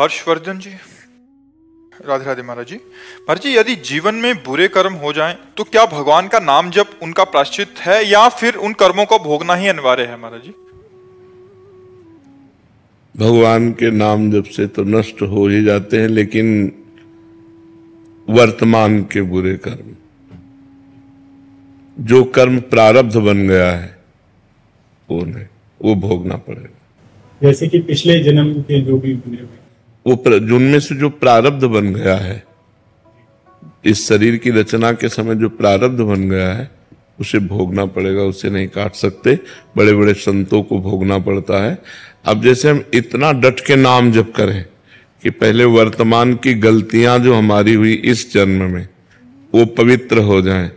हर्षवर्धन जी। राधे राधे महाराज जी। महाराज जी, यदि जीवन में बुरे कर्म हो जाएं तो क्या भगवान का नाम जप उनका प्रायश्चित है या फिर उन कर्मों को भोगना ही अनिवार्य है महाराज जी? भगवान के नाम जप से तो नष्ट हो ही जाते हैं, लेकिन वर्तमान के बुरे कर्म, जो कर्म प्रारब्ध बन गया है वो नहीं, वो भोगना पड़ेगा। जैसे कि पिछले जन्म के जो भी बने हुए, वो जिनमें से जो प्रारब्ध बन गया है, इस शरीर की रचना के समय जो प्रारब्ध बन गया है उसे भोगना पड़ेगा, उसे नहीं काट सकते। बड़े बड़े संतों को भोगना पड़ता है। अब जैसे हम इतना डट के नाम जप करें कि पहले वर्तमान की गलतियां जो हमारी हुई इस जन्म में वो पवित्र हो जाएं,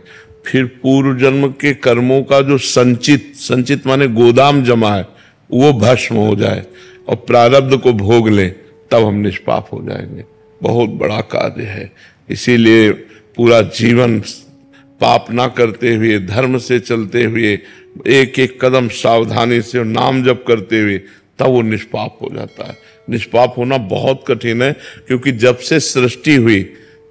फिर पूर्व जन्म के कर्मों का जो संचित माने गोदाम जमा है वो भस्म हो जाए और प्रारब्ध को भोग लें, तब हम निष्पाप हो जाएंगे। बहुत बड़ा कार्य है। इसीलिए पूरा जीवन पाप ना करते हुए, धर्म से चलते हुए, एक एक कदम सावधानी से नाम जप करते हुए, तब वो निष्पाप हो जाता है। निष्पाप होना बहुत कठिन है, क्योंकि जब से सृष्टि हुई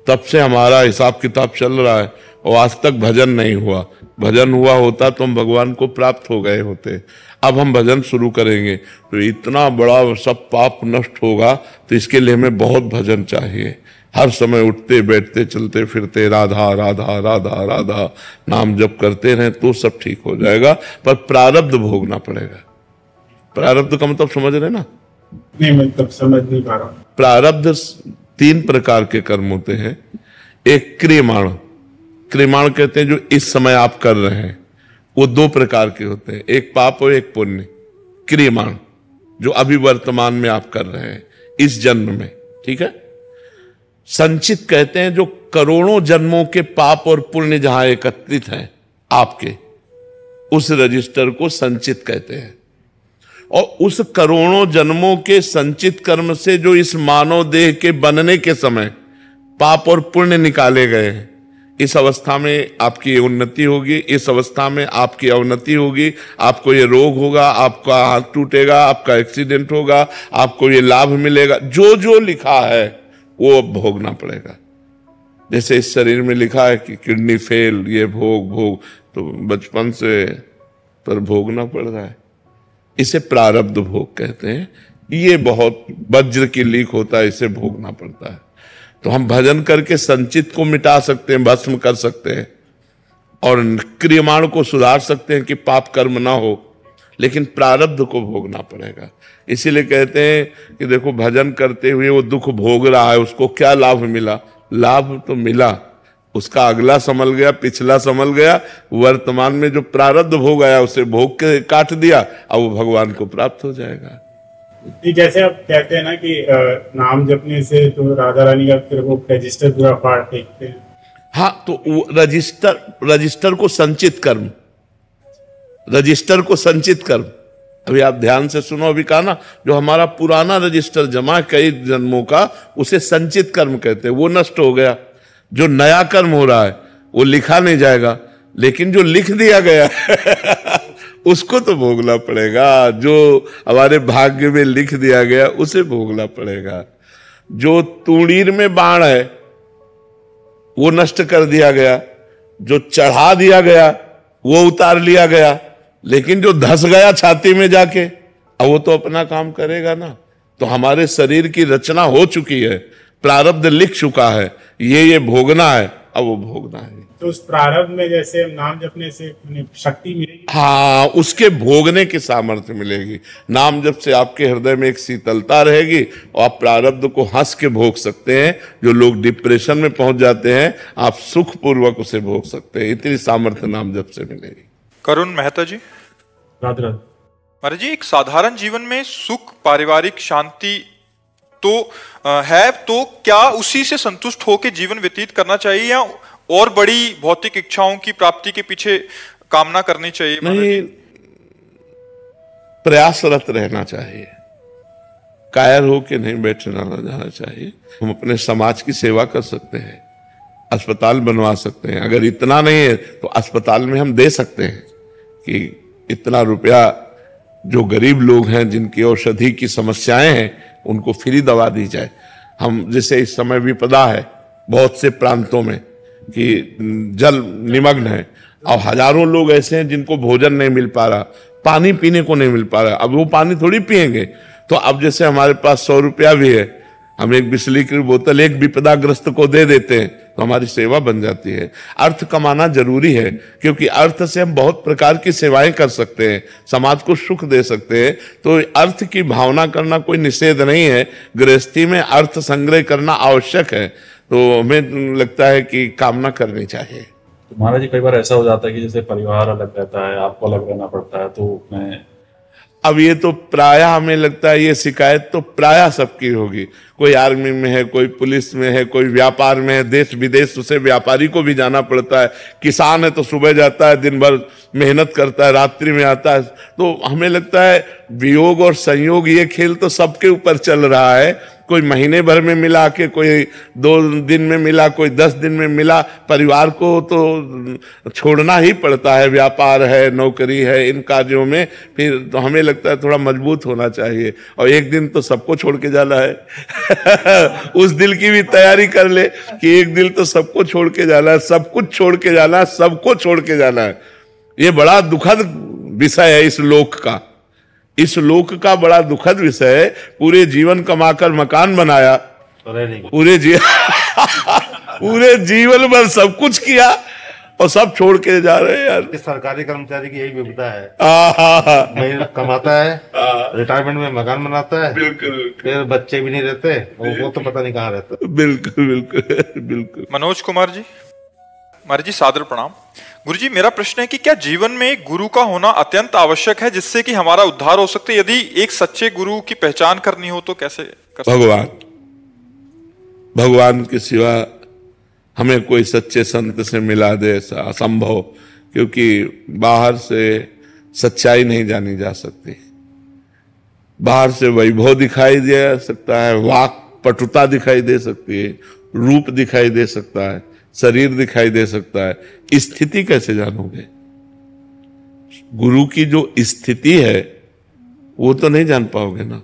तब से हमारा हिसाब किताब चल रहा है और आज तक भजन नहीं हुआ। भजन हुआ होता तो हम भगवान को प्राप्त हो गए होते। अब हम भजन शुरू करेंगे तो इतना बड़ा सब पाप नष्ट होगा, तो इसके लिए हमें बहुत भजन चाहिए। हर समय उठते बैठते चलते फिरते राधा राधा राधा राधा नाम जप करते रहें तो सब ठीक हो जाएगा। पर प्रारब्ध भोगना पड़ेगा। प्रारब्ध का मतलब समझ रहे ना? नहीं, मतलब समझ नहीं पा रहा। प्रारब्ध 3 प्रकार के कर्म होते हैं। एक क्रियमाण, क्रियमाण कहते हैं जो इस समय आप कर रहे हैं, वो 2 प्रकार के होते हैं, एक पाप और एक पुण्य। क्रियमाण जो अभी वर्तमान में आप कर रहे हैं इस जन्म में, ठीक है। संचित कहते हैं जो करोड़ों जन्मों के पाप और पुण्य जहां एकत्रित हैं आपके, उस रजिस्टर को संचित कहते हैं। और उस करोड़ों जन्मों के संचित कर्म से जो इस मानव देह के बनने के समय पाप और पुण्य निकाले गए हैं, इस अवस्था में आपकी उन्नति होगी, इस अवस्था में आपकी अवनति होगी, आपको ये रोग होगा, आपका हाथ टूटेगा, आपका एक्सीडेंट होगा, आपको ये लाभ मिलेगा। जो जो लिखा है वो अब भोगना पड़ेगा। जैसे इस शरीर में लिखा है कि किडनी फेल, ये भोग, तो बचपन से पर भोगना पड़ रहा है। इसे प्रारब्ध भोग कहते हैं। ये बहुत वज्र की लीक होता है, इसे भोगना पड़ता है। तो हम भजन करके संचित को मिटा सकते हैं, भस्म कर सकते हैं, और क्रियमाण को सुधार सकते हैं कि पाप कर्म ना हो, लेकिन प्रारब्ध को भोगना पड़ेगा। इसीलिए कहते हैं कि देखो, भजन करते हुए वो दुख भोग रहा है, उसको क्या लाभ मिला? लाभ तो मिला, उसका अगला संभल गया, पिछला संभल गया, वर्तमान में जो प्रारब्ध भोग आया उसे भोग के काट दिया, अब वो भगवान को प्राप्त हो जाएगा। जैसे आप कहते हैं ना कि नाम जपने से तो राधा रानी का फिर वो रजिस्टर पूरा फाड़ फेंकते हैं। हाँ, तो वो रजिस्टर को संचित कर्म, रजिस्टर को संचित कर्म, अभी आप ध्यान से सुनो, अभी कहा ना, जो हमारा पुराना रजिस्टर जमा कई जन्मों का, उसे संचित कर्म कहते हैं। वो नष्ट हो गया। जो नया कर्म हो रहा है वो लिखा नहीं जाएगा, लेकिन जो लिख दिया गया उसको तो भोगना पड़ेगा। जो हमारे भाग्य में लिख दिया गया उसे भोगना पड़ेगा। जो तूणीर में बाण है वो नष्ट कर दिया गया, जो चढ़ा दिया गया वो उतार लिया गया, लेकिन जो धस गया छाती में जाके, अब वो तो अपना काम करेगा ना। तो हमारे शरीर की रचना हो चुकी है, प्रारब्ध लिख चुका है, ये भोगना है, अब वो भोगना है। तो उस प्रारब्ध में जैसे नाम जपने से शक्ति मिलेगी। हाँ, उसके भोगने की सामर्थ्य मिलेगी। नाम जप से आपके हृदय में एक शीतलता रहेगी और आप प्रारब्ध को हंस के भोग सकते हैं। जो लोग डिप्रेशन में पहुंच जाते हैं, आप सुख पूर्वक उसे भोग सकते हैं। इतनी सामर्थ्य नाम जप से मिलेगी। करुण मेहता जी। राधे महाराज जी, एक साधारण जीवन में सुख, पारिवारिक शांति तो है, तो क्या उसी से संतुष्ट होकर जीवन व्यतीत करना चाहिए या और बड़ी भौतिक इच्छाओं की प्राप्ति के पीछे कामना करनी चाहिए? नहीं, प्रयासरत रहना चाहिए, कायर होके नहीं बैठना जाना चाहिए। हम अपने समाज की सेवा कर सकते हैं, अस्पताल बनवा सकते हैं। अगर इतना नहीं है तो अस्पताल में हम दे सकते हैं कि इतना रुपया जो गरीब लोग हैं जिनकी औषधि की समस्याएं हैं, उनको फ्री दवा दी जाए। हम जैसे इस समय विपदा है बहुत से प्रांतों में कि जल निमग्न है और हजारों लोग ऐसे हैं जिनको भोजन नहीं मिल पा रहा, पानी पीने को नहीं मिल पा रहा। अब वो पानी थोड़ी पिएंगे। तो अब जैसे हमारे पास 100 रुपया भी है, हम एक बिस्लेरी की बोतल एक विपदाग्रस्त को दे देते हैं तो हमारी सेवा बन जाती है। अर्थ कमाना जरूरी है क्योंकि अर्थ से हम बहुत प्रकार की सेवाएं कर सकते हैं, समाज को सुख दे सकते हैं। तो अर्थ की भावना करना कोई निषेध नहीं है, गृहस्थी में अर्थ संग्रह करना आवश्यक है। तो हमें लगता है कि कामना करनी चाहिए। तो महाराज जी, कई बार ऐसा हो जाता है कि जैसे परिवार अलग रहता है, आपको अलग रहना पड़ता है, तो मैं अब ये तो प्रायः हमें लगता है ये शिकायत तो प्रायः सबकी होगी। कोई आर्मी में है, कोई पुलिस में है, कोई व्यापार में है, देश विदेश उसे व्यापारी को भी जाना पड़ता है। किसान है तो सुबह जाता है, दिन भर मेहनत करता है, रात्रि में आता है। तो हमें लगता है वियोग और संयोग ये खेल तो सबके ऊपर चल रहा है। कोई महीने भर में मिला के, कोई 2 दिन में मिला, कोई 10 दिन में मिला। परिवार को तो छोड़ना ही पड़ता है, व्यापार है, नौकरी है, इन कार्यों में फिर तो हमें लगता है थोड़ा मजबूत होना चाहिए। और एक दिन तो सबको छोड़ के जाना है उस दिल की भी तैयारी कर ले कि एक दिन तो सबको छोड़ के जाना है, सब कुछ छोड़ के जाना है, सबको छोड़ के जाना है। ये बड़ा दुखद विषय है इस लोक का। इस लोक का बड़ा दुखद विषय है। पूरे जीवन कमाकर मकान बनाया, पूरे जीवन भर सब कुछ किया और सब छोड़ के जा रहे हैं यार। सरकारी कर्मचारी की यही विपदा है। मेहनत कमाता है, रिटायरमेंट में मकान बनाता है, बिल्कुल, फिर बच्चे भी नहीं रहते, वो तो पता नहीं कहाँ रहते। बिल्कुल बिल्कुल बिल्कुल। मनोज कुमार जी, महाराज जी सादर प्रणाम। गुरुजी, मेरा प्रश्न है कि क्या जीवन में एक गुरु का होना अत्यंत आवश्यक है जिससे कि हमारा उद्धार हो सकते? यदि एक सच्चे गुरु की पहचान करनी हो तो कैसे कर सकते? भगवान के सिवा हमें कोई सच्चे संत से मिला दे ऐसा असंभव, क्योंकि बाहर से सच्चाई नहीं जानी जा सकती। बाहर से वैभव दिखाई दे सकता है, वाक पटुता दिखाई दे सकती है, रूप दिखाई दे सकता है, शरीर दिखाई दे सकता है, स्थिति कैसे जानोगे? गुरु की जो स्थिति है वो तो नहीं जान पाओगे ना,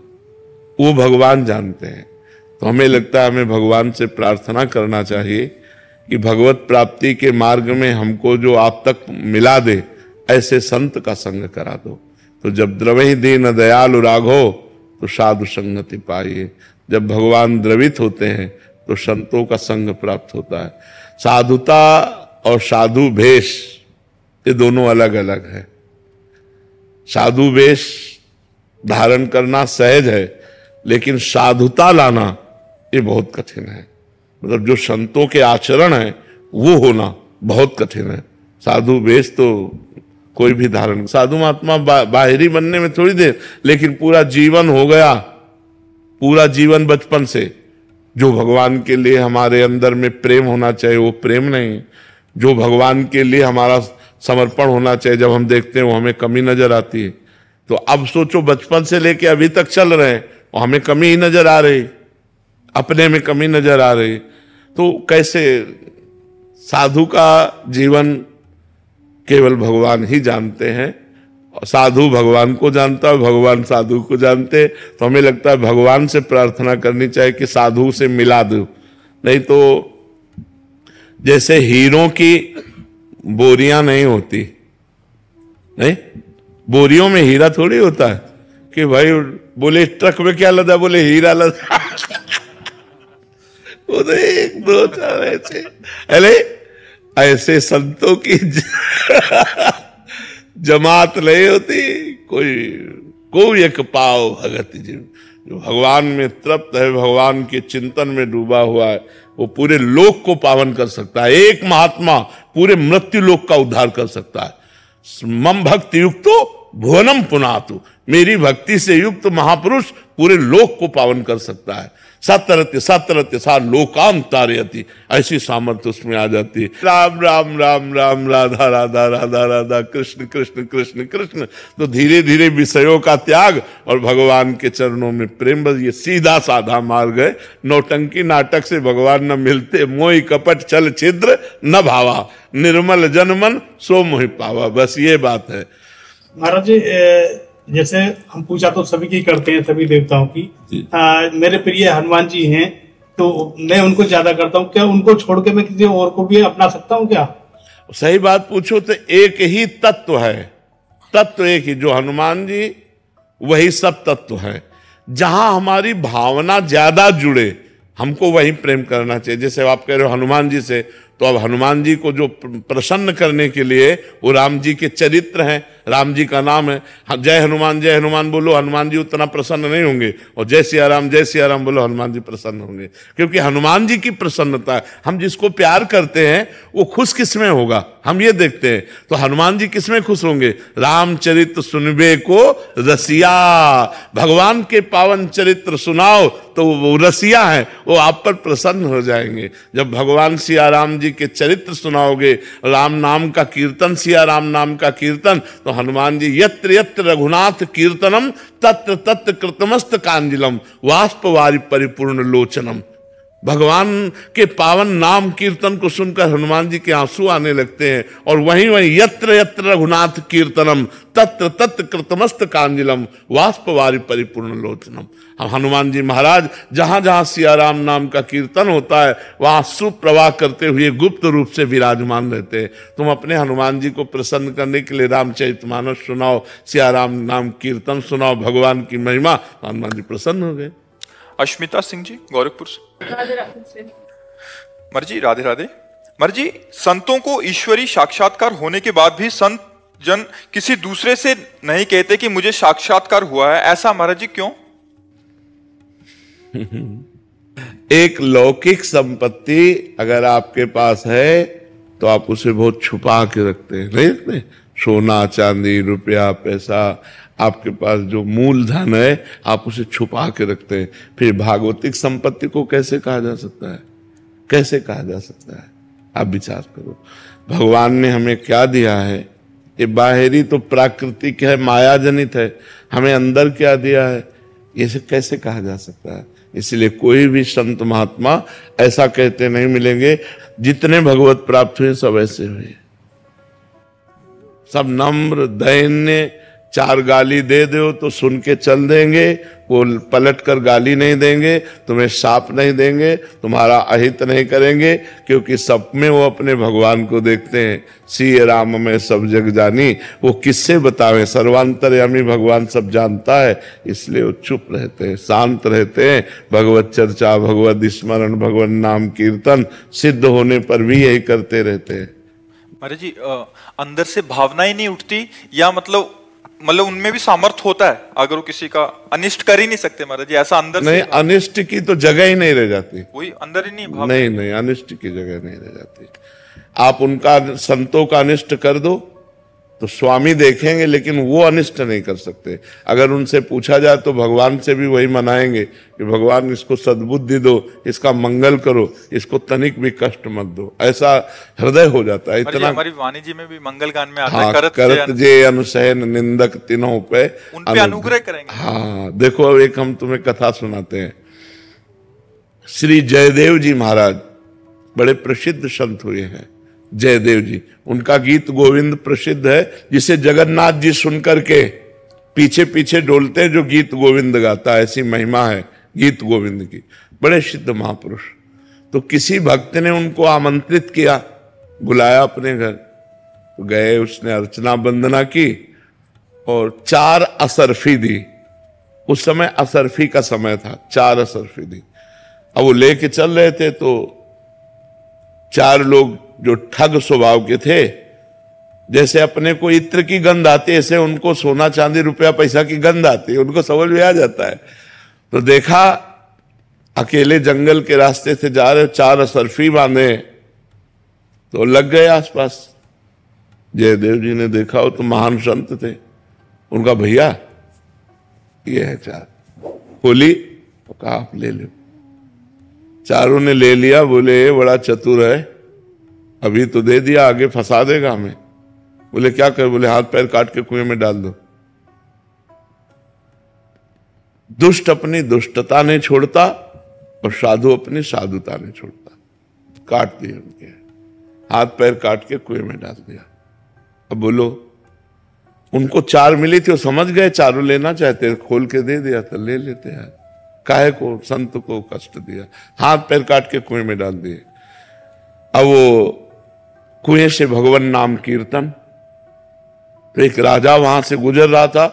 वो भगवान जानते हैं। तो हमें लगता है हमें भगवान से प्रार्थना करना चाहिए कि भगवत प्राप्ति के मार्ग में हमको जो आप तक मिला दे, ऐसे संत का संग करा दो। तो जब द्रवहि दीन दयालु राघो तो साधु संगति पाइए। जब भगवान द्रवित होते हैं तो संतों का संग प्राप्त होता है। साधुता और साधु भेष ये दोनों अलग अलग है। साधु वेश धारण करना सहज है, लेकिन साधुता लाना ये बहुत कठिन है। मतलब जो संतों के आचरण है वो होना बहुत कठिन है। साधु वेश तो कोई भी धारण, साधु महात्मा बाहरी बनने में थोड़ी देर, लेकिन पूरा जीवन हो गया, पूरा जीवन बचपन से जो भगवान के लिए हमारे अंदर में प्रेम होना चाहिए वो प्रेम नहीं, जो भगवान के लिए हमारा समर्पण होना चाहिए जब हम देखते हैं वो हमें कमी नजर आती है। तो अब सोचो बचपन से लेके अभी तक चल रहे हैं और हमें कमी ही नजर आ रही, अपने में कमी नजर आ रही। तो कैसे? साधु का जीवन केवल भगवान ही जानते हैं। साधु भगवान को जानता है, भगवान साधु को जानते। तो हमें लगता है भगवान से प्रार्थना करनी चाहिए कि साधु से मिला दो। नहीं तो जैसे हीरों की बोरियां नहीं होती, नहीं बोरियों में हीरा थोड़ी होता है कि भाई बोले ट्रक में क्या लदा, बोले हीरा लदा वो एक दो चार ऐसे, अरे ऐसे संतों की जमात नहीं होती। कोई एक पाव भगत जो भगवान में तृप्त है, भगवान के चिंतन में डूबा हुआ है, वो पूरे लोक को पावन कर सकता है। एक महात्मा पूरे मृत्यु लोक का उद्धार कर सकता है। मम भक्ति युक्तो भुवनम पुनातु, मेरी भक्ति से युक्त महापुरुष पूरे लोक को पावन कर सकता है। सत्यरत्य सत्यरत्य सा लोकांतारयति, ऐसी सामर्थ्य उसमें आ जाती है। राम राम राम राम, राधा राधा राधा राधा, कृष्ण कृष्ण कृष्ण कृष्ण। तो धीरे धीरे विषयों का त्याग और भगवान के चरणों में प्रेम, बस ये सीधा साधा मार्ग है। नौटंकी नाटक से भगवान न मिलते, मोहि कपट छल छिद्र न भावा, निर्मल जन मन सो मोहि पावा। बस ये बात है। महाराज जी, जैसे हम पूजा तो सभी की करते हैं, सभी देवताओं की। मेरे प्रिय हनुमान जी हैं, तो मैं उनको ज्यादा करता हूँ। क्या उनको छोड़ के मैं किसी और को भी अपना सकता हूँ क्या? सही बात पूछो तो एक ही तत्व है, तत्व एक ही, जो हनुमान जी वही सब तत्व है। जहां हमारी भावना ज्यादा जुड़े हमको वही प्रेम करना चाहिए। जैसे आप कह रहे हो हनुमान जी से, तो अब हनुमान जी को जो प्रसन्न करने के लिए वो राम जी के चरित्र हैं, राम जी का नाम है। जय हनुमान बोलो, हनुमान जी उतना प्रसन्न नहीं होंगे, और जय सिया राम बोलो, हनुमान जी प्रसन्न होंगे। क्योंकि हनुमान जी की प्रसन्नता है। हम जिसको प्यार करते हैं वो खुश किस में होगा, हम ये देखते हैं। तो हनुमान जी किस में खुश होंगे? रामचरित्र सुनबे को रसिया, भगवान के पावन चरित्र सुनाओ तो वो रसिया है, वो आप पर प्रसन्न हो जाएंगे। जब भगवान सिया राम जी के चरित्र सुनाओगे, राम नाम का कीर्तन, सिया राम नाम का कीर्तन, तो हनुमान जी यत्र यत्र रघुनाथ कीर्तनम तत्र तत्र कृतमस्त कांजलम वाष्पवारि परिपूर्ण लोचनम। भगवान के पावन नाम कीर्तन को सुनकर हनुमान जी के आंसू आने लगते हैं। और वहीं वहीं यत्र यत्र रघुनाथ कीर्तनम तत्र तत्र कृतमस्त कांजलम वाष्पवारि परिपूर्ण लोचनम। हनुमान जी महाराज जहां जहां सिया राम नाम का कीर्तन होता है वहां सुप्रवाह करते हुए गुप्त रूप से विराजमान रहते हैं। तुम अपने हनुमान जी को प्रसन्न करने के लिए रामचरितमानस सुनाओ, सिया राम नाम कीर्तन सुनाओ, भगवान की महिमा, हनुमान जी प्रसन्न हो गए। अश्मिता सिंह जी गोरखपुर से। मर्जी राधे राधे। मर्जी, संतों को ईश्वरी साक्षात्कार होने के बाद भी संत जन किसी दूसरे से नहीं कहते कि मुझे साक्षात्कार हुआ है, ऐसा महाराज जी क्यों? एक लौकिक संपत्ति अगर आपके पास है तो आप उसे बहुत छुपा के रखते हैं, नहीं रखते? सोना चांदी रुपया पैसा, आपके पास जो मूलधन है आप उसे छुपा के रखते हैं। फिर भागवतिक संपत्ति को कैसे कहा जा सकता है? कैसे कहा जा सकता है? आप विचार करो, भगवान ने हमें क्या दिया है? ये बाहरी तो प्राकृतिक है, माया जनित है, हमें अंदर क्या दिया है, ये कैसे कहा जा सकता है? इसलिए कोई भी संत महात्मा ऐसा कहते नहीं मिलेंगे। जितने भगवत प्राप्त हुए सब ऐसे हुए, सब नम्र दैन्य, चार गाली दे दो तो सुन के चल देंगे, वो पलट कर गाली नहीं देंगे, तुम्हें शाप नहीं देंगे, तुम्हारा अहित नहीं करेंगे, क्योंकि सब में वो अपने भगवान को देखते हैं। सिय राम में सब जग जानी, वो किससे बतावें? सर्वांतर्यामी भगवान सब जानता है, इसलिए वो चुप रहते हैं, शांत रहते हैं। भगवत चर्चा, भगवत स्मरण, भगवत नाम कीर्तन सिद्ध होने पर भी यही करते रहते हैं। महाराज जी, अंदर से भावनाएं नहीं उठती, या मतलब उनमें भी सामर्थ होता है, अगर वो किसी का अनिष्ट कर ही नहीं सकते महाराज जी, ऐसा अंदर नहीं, से अनिष्ट की तो जगह ही नहीं रह जाती, वही अंदर ही नहीं भाव। नहीं, अनिष्ट की जगह नहीं रह जाती। आप उनका, संतों का अनिष्ट कर दो तो स्वामी देखेंगे, लेकिन वो अनिष्ट नहीं कर सकते। अगर उनसे पूछा जाए तो भगवान से भी वही मनाएंगे कि भगवान इसको सद्बुद्धि दो, इसका मंगल करो, इसको तनिक भी कष्ट मत दो, ऐसा हृदय हो जाता है। इतना हमारी वाणी जी में भी मंगल गान में आता है, हाँ, करत जे अनुशयन निंदक तीनों पे उन पे अनुग्रह करेंगे। हाँ, देखो अब एक हम तुम्हें कथा सुनाते हैं। श्री जयदेव जी महाराज बड़े प्रसिद्ध संत हुए हैं, जयदेव जी। उनका गीत गोविंद प्रसिद्ध है, जिसे जगन्नाथ जी सुनकर के पीछे पीछे डोलते हैं, जो गीत गोविंद गाता है, ऐसी महिमा है गीत गोविंद की। बड़े सिद्ध महापुरुष। तो किसी भक्त ने उनको आमंत्रित किया, बुलाया अपने घर, तो गए, उसने अर्चना वंदना की और 4 असरफी दी। उस समय असरफी का समय था, 4 असरफी दी। अब वो लेके चल रहे थे, तो 4 लोग जो ठग स्वभाव के थे, जैसे अपने को इत्र की गंध आती है, ऐसे उनको सोना चांदी रुपया पैसा की गंध आती है, उनको समझ में आ जाता है। तो देखा अकेले जंगल के रास्ते से जा रहे, 4 असरफी बांधे, तो लग गए आसपास। जयदेव जी ने देखा, वो तो महान संत थे। उनका भैया ये है 4, खोली, तो कहा आप ले लो। चारों ने ले लिया, बोले ये बड़ा चतुर है, अभी तो दे दिया, आगे फंसा देगा हमें। बोले क्या कर? बोले हाथ पैर काट के कुएं में डाल दो। दुष्ट अपनी दुष्टता नहीं छोड़ता और साधु अपनी साधुता नहीं छोड़ता। काट दिए उनके हाथ पैर, काट के कुएं में डाल दिया। अब बोलो उनको 4 मिली थी, वो समझ गए चारों लेना चाहते, खोल के दे दिया था, ले लेते हैं। काहे को संत को कष्ट दिया, हाथ पैर काट के कुएं में डाल दिए। अब वो कुएं से भगवान नाम कीर्तन, तो एक राजा वहां से गुजर रहा था,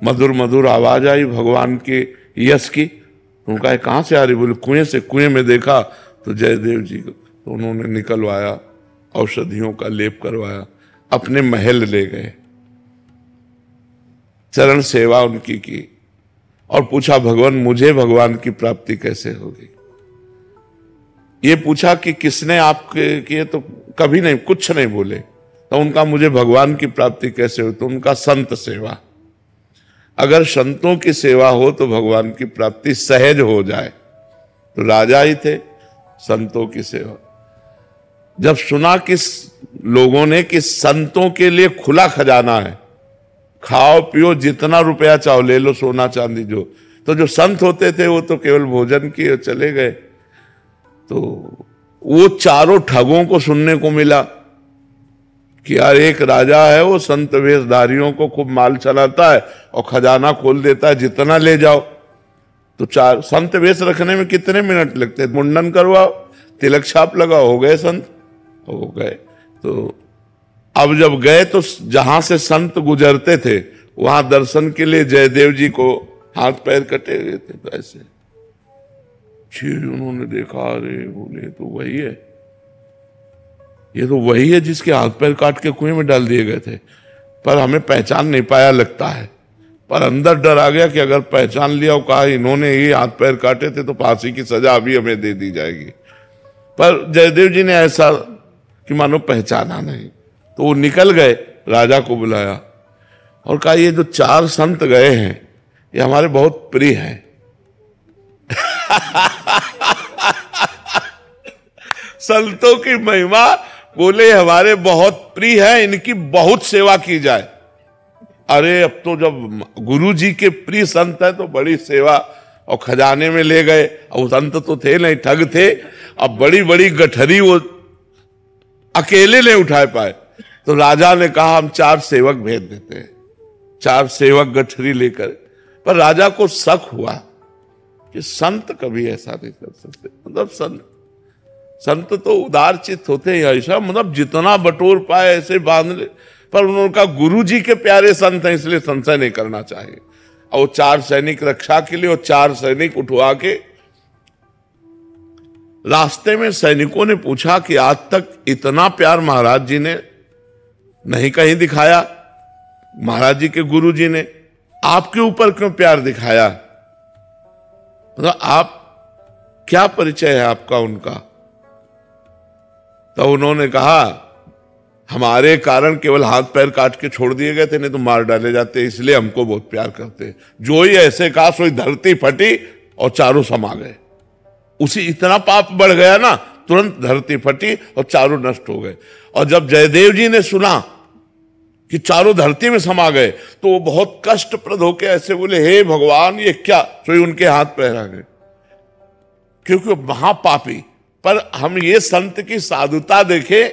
मधुर मधुर आवाज आई भगवान के यश की। उनका कहां से आ रही? बोले कुएं से। कुएं में देखा तो जयदेव जी को, तो उन्होंने निकलवाया, औषधियों का लेप करवाया, अपने महल ले गए, चरण सेवा उनकी की और पूछा भगवान मुझे भगवान की प्राप्ति कैसे होगी? ये पूछा कि किसने आपके किए? तो कभी नहीं, कुछ नहीं बोले। तो उनका मुझे भगवान की प्राप्ति कैसे हो? तो उनका संत सेवा। अगर संतों की सेवा हो तो भगवान की प्राप्ति सहज हो जाए। तो राजा ही थे, संतों की सेवा। जब सुना कि लोगों ने कि संतों के लिए खुला खजाना है, खाओ पियो जितना रुपया चाहो ले लो, सोना चांदी जो, तो जो संत होते थे वो तो केवल भोजन किए चले गए। तो वो चारों ठगों को सुनने को मिला कि यार एक राजा है, वो संत वेशधारियों को खूब माल चलाता है और खजाना खोल देता है, जितना ले जाओ। तो 4 संत वेश रखने में कितने मिनट लगते? मुंडन करवाओ, तिलक छाप लगाओ, हो गए संत, हो गए। तो अब जब गए तो जहां से संत गुजरते थे वहां दर्शन के लिए जयदेव जी को हाथ पैर कटे हुए थे, तो ऐसे उन्होंने देखा, अरे बोले तो वही है, ये तो वही है जिसके हाथ पैर काट के कुएं में डाल दिए गए थे। पर हमें पहचान नहीं पाया लगता है, पर अंदर डर आ गया कि अगर पहचान लिया और कहा इन्होंने ही हाथ पैर काटे थे तो फांसी की सजा अभी हमें दे दी जाएगी। पर जयदेव जी ने ऐसा कि मानो पहचाना नहीं, तो वो निकल गए, राजा को बुलाया और कहा ये जो 4 संत गए हैं ये हमारे बहुत प्रिय हैं। संतों की महिमा, बोले हमारे बहुत प्रिय है, इनकी बहुत सेवा की जाए। अरे अब तो जब गुरु जी के प्रिय संत है तो बड़ी सेवा, और खजाने में ले गए। और संत तो थे नहीं, ठग थे। अब बड़ी बड़ी गठरी वो अकेले नहीं उठा पाए, तो राजा ने कहा हम 4 सेवक भेज देते हैं। 4 सेवक गठरी लेकर, पर राजा को शक हुआ कि संत कभी ऐसा नहीं कर सकते। मतलब संत तो उदार चित्त होते हैं, ऐसा मतलब जितना बटोर पाए ऐसे बांध ले। पर उनका गुरु जी के प्यारे संत हैं, इसलिए संशय नहीं करना चाहिए। और 4 सैनिक रक्षा के लिए, और 4 सैनिक उठवा के रास्ते में सैनिकों ने पूछा कि आज तक इतना प्यार महाराज जी ने नहीं कहीं दिखाया, महाराज जी के गुरु जी ने आपके ऊपर क्यों प्यार दिखाया? मतलब आप क्या परिचय है आपका उनका? तो उन्होंने कहा हमारे कारण केवल हाथ पैर काट के छोड़ दिए गए थे, नहीं तो मार डाले जाते, इसलिए हमको बहुत प्यार करते। जो ही ऐसे कहा सोई धरती फटी और चारों समा गए। उसी इतना पाप बढ़ गया ना, तुरंत धरती फटी और चारों नष्ट हो गए। और जब जयदेव जी ने सुना कि चारों धरती में समा गए तो वो बहुत कष्टप्रद होकर ऐसे बोले हे भगवान ये क्या? सोई उनके हाथ पैर आ गए, क्योंकि महापापी। पर हम ये संत की साधुता देखे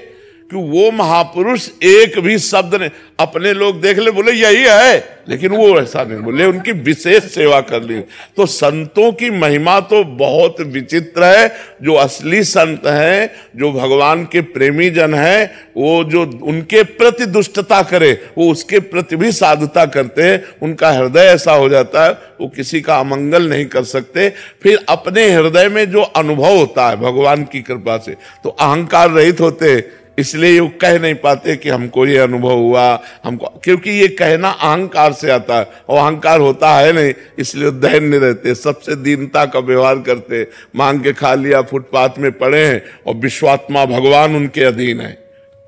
कि वो महापुरुष एक भी शब्द ने, अपने लोग देख ले बोले यही है, लेकिन वो ऐसा नहीं बोले, उनकी विशेष सेवा कर ली। तो संतों की महिमा तो बहुत विचित्र है। जो असली संत हैं, जो भगवान के प्रेमी जन हैं, वो जो उनके प्रति दुष्टता करे वो उसके प्रति भी साधुता करते हैं। उनका हृदय ऐसा हो जाता है वो किसी का अमंगल नहीं कर सकते। फिर अपने हृदय में जो अनुभव होता है भगवान की कृपा से, तो अहंकार रहित होते, इसलिए वो कह नहीं पाते कि हमको ये अनुभव हुआ हमको, क्योंकि ये कहना अहंकार से आता है और अहंकार होता है नहीं, इसलिए दैन्य रहते, सबसे दीनता का व्यवहार करते। मांग के खा लिया, फुटपाथ में पड़े हैं और विश्वात्मा भगवान उनके अधीन है,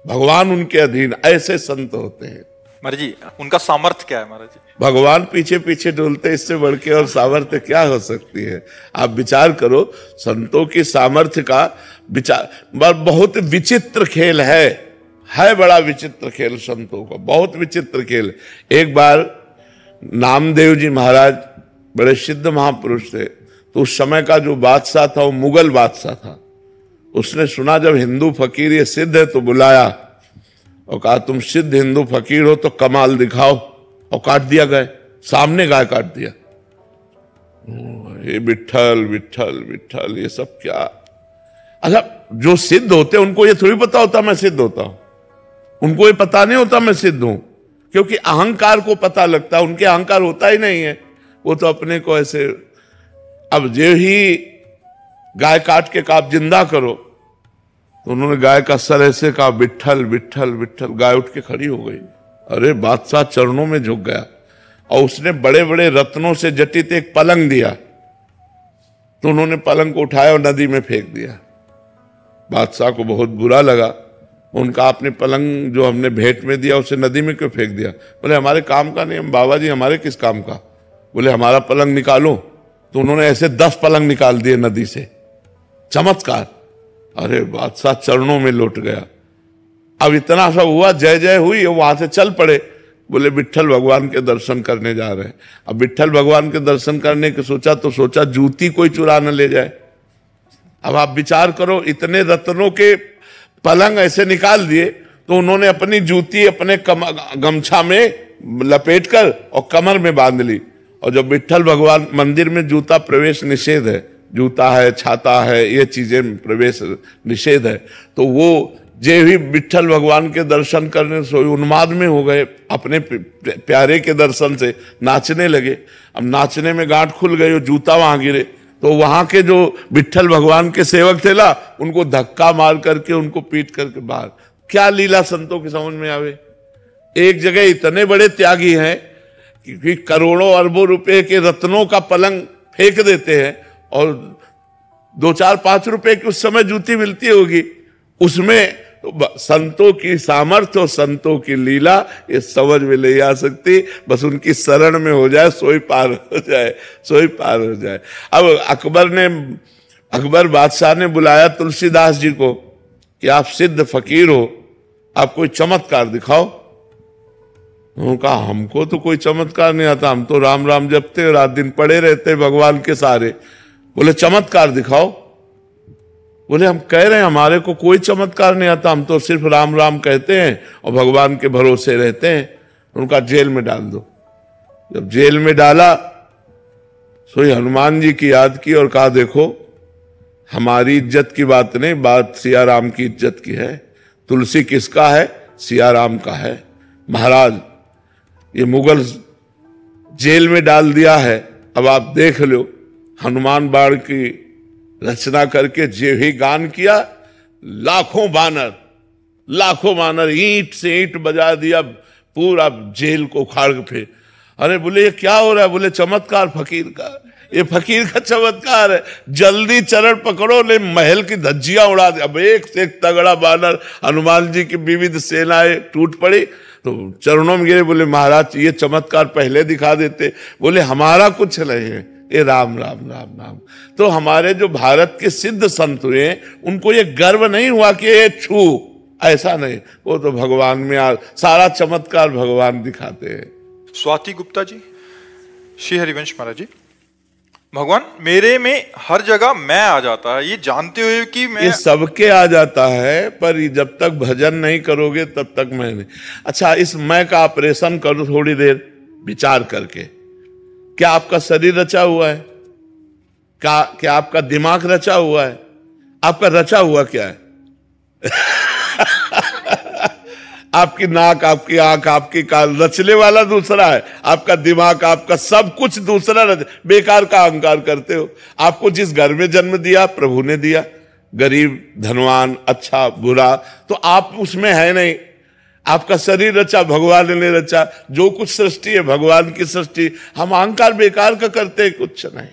भगवान उनके अधीन, ऐसे संत होते हैं। महाराज जी उनका सामर्थ्य क्या है? महाराज जी भगवान पीछे पीछे डोलते, इससे बढ़ के और सामर्थ्य क्या हो सकती है? आप विचार करो, संतों की सामर्थ्य का विचार, बहुत विचित्र खेल है बड़ा विचित्र खेल संतों का, बहुत विचित्र खेल। एक बार नामदेव जी महाराज बड़े सिद्ध महापुरुष थे, तो उस समय का जो बादशाह था वो मुगल बादशाह था। उसने सुना जब हिंदू फकीर ये सिद्ध है तो बुलाया और कहा तुम सिद्ध हिंदू फकीर हो तो कमाल दिखाओ। और काट दिया गाय, सामने गाय काट दिया। ये विट्ठल विट्ठल विट्ठल ये सब क्या। अच्छा, जो सिद्ध होते हैं उनको ये थोड़ी पता होता मैं सिद्ध होता हूं, उनको ये पता नहीं होता मैं सिद्ध हूं, क्योंकि अहंकार को पता लगता है, उनके अहंकार होता ही नहीं है, वो तो अपने को ऐसे। अब जो ही गाय काट के आप जिंदा करो, तो उन्होंने गाय का सर ऐसे कहा, विट्ठल विट्ठल विट्ठल। गाय उठ के खड़ी हो गई, अरे बादशाह चरणों में झुक गया, और उसने बड़े बड़े रत्नों से जटित एक पलंग दिया, तो उन्होंने पलंग को उठाया और नदी में फेंक दिया। बादशाह को बहुत बुरा लगा, उनका आपने पलंग जो हमने भेंट में दिया उसे नदी में क्यों फेंक दिया? बोले हमारे काम का नहीं। हम बाबा जी हमारे किस काम का? बोले हमारा पलंग निकालो। तो उन्होंने ऐसे 10 पलंग निकाल दिए नदी से, चमत्कार। अरे बादशाह चरणों में लौट गया। अब इतना सा हुआ, जय जय हुई, वहां से चल पड़े। बोले विट्ठल भगवान के दर्शन करने जा रहे हैं। अब विट्ठल भगवान के दर्शन करने के सोचा जूती कोई चुरा न ले जाए। अब आप विचार करो, इतने रत्नों के पलंग ऐसे निकाल दिए, तो उन्होंने अपनी जूती अपने गमछा में लपेटकर और कमर में बांध ली। और जब विट्ठल भगवान मंदिर में जूता प्रवेश निषेध है, जूता है, छाता है, ये चीजें प्रवेश निषेध है, तो वो जे भी विट्ठल भगवान के दर्शन करने से उन्माद में हो गए, अपने प्यारे के दर्शन से नाचने लगे। अब नाचने में गांठ खुल गई और जूता वहां गिरे, तो वहां के जो विट्ठल भगवान के सेवक थे ना, उनको धक्का मार करके उनको पीट करके बाहर। क्या लीला संतों की समझ में आवे। एक जगह इतने बड़े त्यागी हैं कि करोड़ों अरबों रुपए के रत्नों का पलंग फेंक देते हैं, और 2-4-5 रुपए की उस समय जूती मिलती होगी, उसमें तो संतों की सामर्थ्य और संतों की लीला ये समझ में नहीं आ सकती। बस उनकी शरण में हो जाए, सोई पार हो जाए, सोई पार हो जाए। अब अकबर बादशाह ने बुलाया तुलसीदास जी को कि आप सिद्ध फकीर हो, आप कोई चमत्कार दिखाओ। उन्होंने कहा हमको तो कोई चमत्कार नहीं आता, हम तो राम राम जपते, रात दिन पड़े रहते भगवान के सारे। बोले चमत्कार दिखाओ। बोले हम कह रहे हैं हमारे को कोई चमत्कार नहीं आता, हम तो सिर्फ राम राम कहते हैं और भगवान के भरोसे रहते हैं। उनका जेल में डाल दो। जब जेल में डाला, सोई हनुमान जी की याद की और कहा देखो हमारी इज्जत की बात नहीं, बात सिया राम की इज्जत की है। तुलसी किसका है? सिया राम का है। महाराज ये मुगल जेल में डाल दिया है, अब आप देख लो। हनुमान बाण की रचना करके जे ही गान किया, लाखों बानर ईंट से ईंट बजा दिया, पूरा जेल को उखाड़ के। अरे बोले ये क्या हो रहा है? बोले चमत्कार फकीर का, ये फकीर का चमत्कार है। जल्दी चरण पकड़ो, ले महल की धज्जियां उड़ा दे। अब एक से एक तगड़ा बानर, हनुमान जी की विविध सेनाएं टूट पड़ी, तो चरणों में गिरे। बोले महाराज ये चमत्कार पहले दिखा देते। बोले हमारा कुछ नहीं है, ये राम राम राम राम। तो हमारे जो भारत के सिद्ध संत हुए, उनको ये गर्व नहीं हुआ कि ये छू, ऐसा नहीं, वो तो भगवान में सारा चमत्कार भगवान दिखाते हैं। स्वाति गुप्ता जी। श्री हरिवंश महाराज जी, भगवान मेरे में हर जगह मैं आ जाता है, ये जानते हुए कि मैं, ये सबके आ जाता है, पर जब तक भजन नहीं करोगे तब तक मैं नहीं। अच्छा, इस मैं का ऑपरेशन करो थोड़ी देर विचार करके। क्या आपका शरीर रचा हुआ है? क्या आपका दिमाग रचा हुआ है? आपका रचा हुआ क्या है? आपकी नाक, आपकी आंख, आपकी कान, रचने वाला दूसरा है। आपका दिमाग, आपका सब कुछ दूसरा। बेकार का अहंकार करते हो। आपको जिस घर में जन्म दिया प्रभु ने दिया, गरीब धनवान, अच्छा बुरा, तो आप उसमें है नहीं। आपका शरीर रचा भगवान ने रचा, जो कुछ सृष्टि है भगवान की सृष्टि। हम अहंकार बेकार का करते हैं, कुछ नहीं।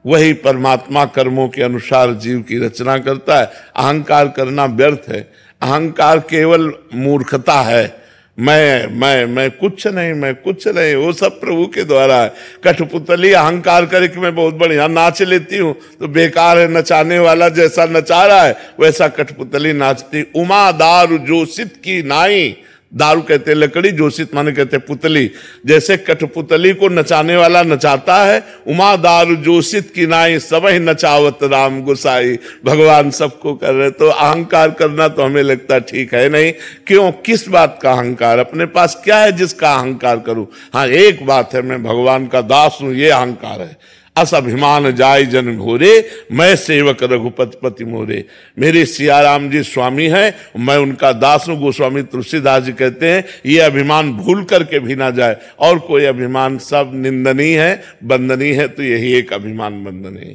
वही परमात्मा कर्मों के अनुसार जीव की रचना करता है। अहंकार करना व्यर्थ है। अहंकार केवल मूर्खता है। मैं कुछ नहीं, मैं कुछ नहीं, वो सब प्रभु के द्वारा है। कठपुतली अहंकार करे कि मैं बहुत बढ़िया नाच लेती हूं, तो बेकार है। नचाने वाला जैसा नचा रहा है वैसा कठपुतली नाचती। उमा दारू जो सित की नाई, दारू कहते हैं लकड़ी, जोशित माने कहते हैं पुतली। जैसे कठपुतली को नचाने वाला नचाता है, उमा दारू जोशित की नाई सबही नचावत राम गोसाई। भगवान सबको कर रहे। तो अहंकार करना तो हमें लगता ठीक है नहीं। क्यों, किस बात का अहंकार? अपने पास क्या है जिसका अहंकार करूं? हाँ, एक बात है, मैं भगवान का दास हूं, ये अहंकार है। अस अभिमान जाय जन भोरे, मैं सेवक रघुपति पति मोरे। मेरे सियाराम जी स्वामी हैं, मैं उनका दास हूं। गोस्वामी तुलसीदास जी कहते हैं ये अभिमान भूल करके भी ना जाए। और कोई अभिमान सब निंदनीय है, बंदनीय है, तो यही एक अभिमान बंदनीय है।